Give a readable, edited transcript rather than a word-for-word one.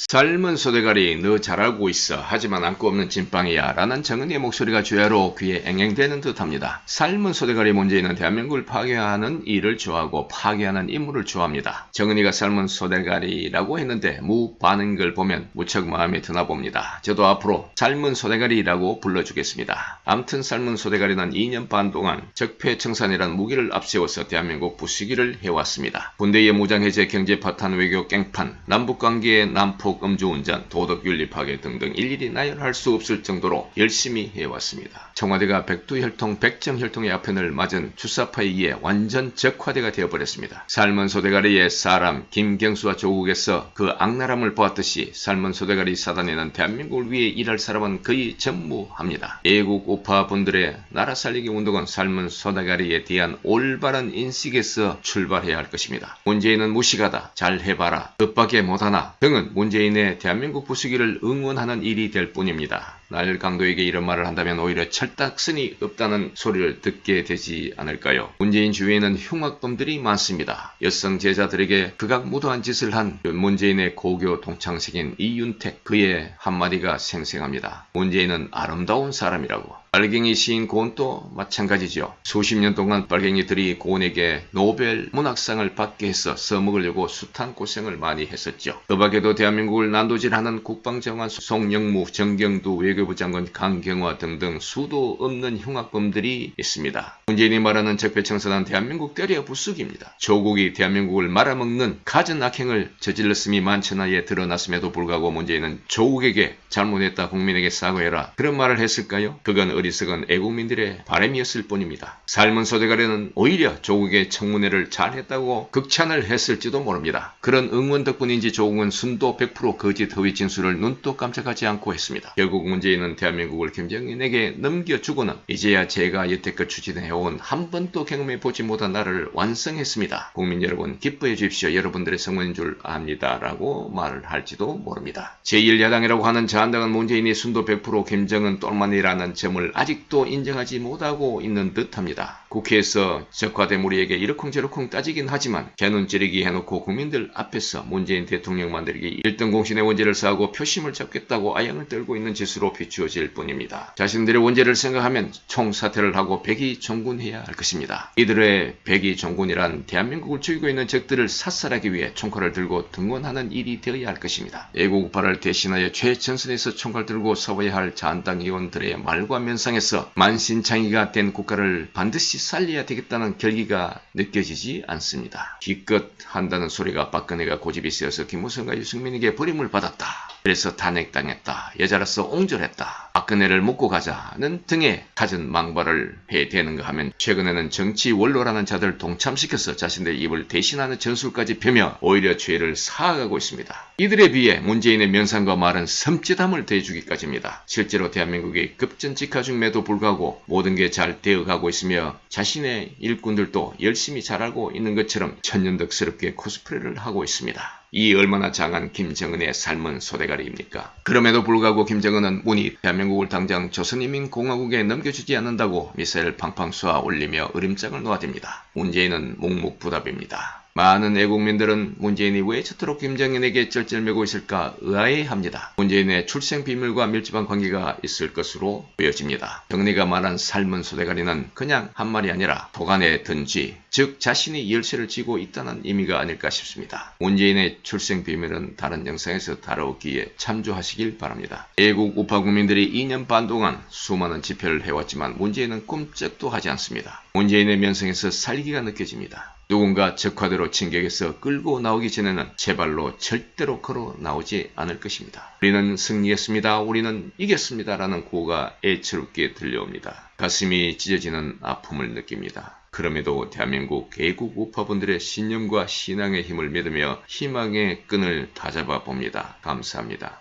삶은 소대가리 너 잘 알고 있어. 하지만 안고 없는 찐빵이야. 라는 정은이의 목소리가 주야로 귀에 앵앵대는 듯합니다. 삶은 소대가리 문제인은 대한민국을 파괴하는 일을 좋아하고 파괴하는 인물을 좋아합니다. 정은이가 삶은 소대가리라고 했는데 무반응인 걸 보면 무척 마음에 드나 봅니다. 저도 앞으로 삶은 소대가리라고 불러주겠습니다. 암튼 삶은 소대가리는 2년 반 동안 적폐청산이라는 무기를 앞세워서 대한민국 부수기를 해왔습니다. 군대의 무장해제, 경제 파탄, 외교 깽판, 남북관계의 난폭 음주운전, 도덕윤리 파괴 등등 일일이 나열할 수 없을 정도로 열심히 해왔습니다. 청와대가 백두혈통, 백정혈통의 아편을 맞은 주사파에 의해 완전 적화대가 되어버렸습니다. 삶은 소대가리의 사람 김경수와 조국에서 그 악랄함을 보았듯이 삶은 소대가리 사단에는 대한민국을 위해 일할 사람은 거의 전무합니다. 애국 우파분들의 나라 살리기 운동은 삶은 소대가리에 대한 올바른 인식에서 출발해야 할 것입니다. 문재인은 무식하다, 잘 해봐라, 뜻밖에 못하나 등은 문재인의 대한민국 부수기를 응원하는 일이 될 뿐입니다. 날 강도에게 이런 말을 한다면 오히려 철딱선이 없다는 소리를 듣게 되지 않을까요? 문재인 주위에는 흉악범들이 많습니다. 여성 제자들에게 극악무도한 짓을 한 문재인의 고교 동창생인 이윤택, 그의 한마디가 생생합니다. 문재인은 아름다운 사람이라고. 빨갱이 시인 고은도 마찬가지죠. 수십 년 동안 빨갱이들이 고은에게 노벨 문학상을 받게 해서 써먹으려고 숱한 고생을 많이 했었죠. 그 밖에도 대한민국을 난도질하는 국방장관 송영무, 정경두, 외교부 장관 강경화 등등 수도 없는 흉악범들이 있습니다. 문재인이 말하는 적폐청산은 대한민국 때려 부수기입니다. 조국이 대한민국을 말아먹는 갖은 악행을 저질렀음이 만천하에 드러났음에도 불구하고 문재인은 조국에게 잘못했다, 국민에게 사과해라, 그런 말을 했을까요? 그건 어리석은 애국민들의 바람이었을 뿐입니다. 삶은 소대가리는 오히려 조국의 청문회를 잘했다고 극찬을 했을지도 모릅니다. 그런 응원 덕분인지 조국은 순도 100% 거짓 허위 진술을 눈도 깜짝하지 않고 했습니다. 결국 문재인은 대한민국을 김정은에게 넘겨주고는 이제야 제가 여태껏 추진해온 한 번도 경험해보지 못한 나라를 완성했습니다. 국민 여러분 기뻐해 주십시오. 여러분들의 성원인 줄 압니다. 라고 말을 할지도 모릅니다. 제1야당이라고 하는 자한당은 문재인이 순도 100% 김정은 똘만이라는 점을 아직도 인정하지 못하고 있는 듯합니다. 국회에서 적화대무리에게 이러쿵저러쿵 따지긴 하지만 개눈 찌르기 해놓고 국민들 앞에서 문재인 대통령 만들기 1등 공신의 원죄를 쌓고 표심을 잡겠다고 아양을 떨고 있는 짓으로 비추어질 뿐입니다. 자신들의 원죄를 생각하면 총사퇴를 하고 백의종군해야 할 것입니다. 이들의 백의종군이란 대한민국을 죽이고 있는 적들을 사살하기 위해 총칼을 들고 등원하는 일이 되어야 할 것입니다. 애국우파를 대신하여 최전선에서 총칼 들고 서봐야 할 자한당 의원들의 말과 면상에서 만신창이가 된 국가를 반드시 살려야 되겠다는 결기가 느껴지지 않습니다. 기껏 한다는 소리가 박근혜가 고집이 세어서 김무성과 유승민에게 버림을 받았다, 그래서 탄핵당했다, 여자로서 옹졸했다, 박근혜를 묶고 가자는 등의 갖은 망발을 해대는가 하면 최근에는 정치 원로라는 자들 동참시켜서 자신들의 입을 대신하는 전술까지 펴며 오히려 죄를 사하고 있습니다. 이들에 비해 문재인의 면상과 말은 섬찟함을 더해주기까지입니다. 실제로 대한민국이 급전직하 중임에도 불구하고 모든 게 잘 되어가고 있으며 자신의 일꾼들도 열심히 잘하고 있는 것처럼 천연덕스럽게 코스프레를 하고 있습니다. 이 얼마나 장한 김정은의 삶은 소대가리입니까? 그럼에도 불구하고 김정은은 문이 대한민국을 당장 조선인민공화국에 넘겨주지 않는다고 미사일 팡팡 쏘아 올리며 으림장을 놓아댑니다. 문재인은 묵묵부답입니다. 많은 애국민들은 문재인이 왜 저토록 김정은에게 쩔쩔매고 있을까 의아해합니다. 문재인의 출생 비밀과 밀접한 관계가 있을 것으로 보여집니다. 정리가 말한 삶은 소대가리는 그냥 한 말이 아니라 도간에 든 쥐, 즉 자신이 열쇠를 쥐고 있다는 의미가 아닐까 싶습니다. 문재인의 출생 비밀은 다른 영상에서 다뤄오기에 참조하시길 바랍니다. 애국 우파 국민들이 2년 반 동안 수많은 집회를 해왔지만 문재인은 꿈쩍도 하지 않습니다. 문재인의 면상에서 살기가 느껴집니다. 누군가 적화대로 진격해서 끌고 나오기 전에는 제발로 절대로 걸어 나오지 않을 것입니다. 우리는 승리했습니다. 우리는 이겼습니다. 라는 구호가 애처롭게 들려옵니다. 가슴이 찢어지는 아픔을 느낍니다. 그럼에도 대한민국 애국 우파분들의 신념과 신앙의 힘을 믿으며 희망의 끈을 다잡아 봅니다. 감사합니다.